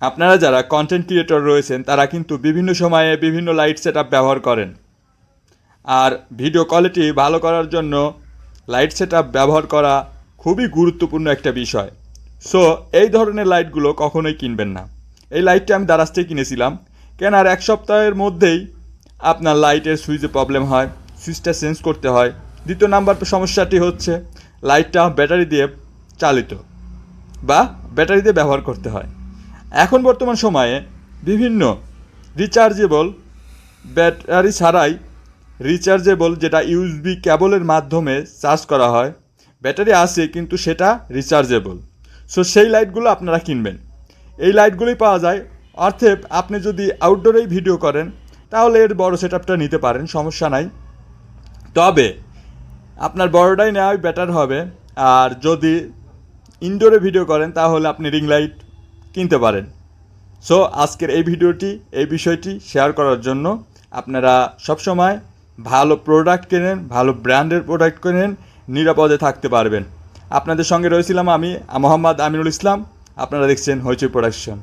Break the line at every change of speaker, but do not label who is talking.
আপনারা যারা content creator রয়েছেন তারা কিন্তু বিভিন্ন সময়ে বিভিন্ন লাইট সেটআপ ব্যবহার করেন, আর ভিডিও কোয়ালিটি ভালো করার জন্য লাইট সেটআপ ব্যবহার করা খুবই গুরুত্বপূর্ণ একটা বিষয়। সো এই ধরনের লাইটগুলো কখনোই কিনবেন না। এই লাইটটা আমি দারাজ থেকে কিনেছিলাম, কেনার এক সপ্তাহের মধ্যেই আপনার লাইটের সুইচে প্রবলেম হয়, সুইচটা চেঞ্জ করতে হয়। দ্বিতীয় নাম্বার সমস্যাটি হচ্ছে লাইটটা ব্যাটারি দিয়ে চালিত বা ব্যাটারি দিয়ে ব্যবহার করতে হয়। এখন বর্তমান সময়ে বিভিন্ন রিচার্জেবল, ব্যাটারি ছাড়াই রিচার্জেবল, যেটা ইউএসবি কেবলের মাধ্যমে চার্জ করা হয়, ব্যাটারি আছে কিন্তু সেটা রিচার্জেবল। সো সেই লাইটগুলো আপনারা কিনবেন। এই লাইটগুলোই পাওয়া যায়। অর্থাৎ আপনি যদি আউটডোরেই ভিডিও করেন তাহলে এর বড় সেটআপটা নিতে পারেন, সমস্যা নাই। তবে আপনার বড়টাই নেওয়াই বেটার হবে। আর যদি ইনডোরে ভিডিও করেন তাহলে আপনি রিং লাইট কিনতে পারেন। সো আজকের এই ভিডিওটি এই বিষয়টি শেয়ার করার জন্য। আপনারা সবসময় ভালো প্রোডাক্ট কেনেন, ভালো ব্র্যান্ডের প্রোডাক্ট কেনেন, নিরাপদে থাকতে পারবেন। আপনাদের সঙ্গে রয়েছিলাম আমি মোহাম্মদ আমিনুল ইসলাম। আপনারা দেখছেন হইচই প্রোডাকশন।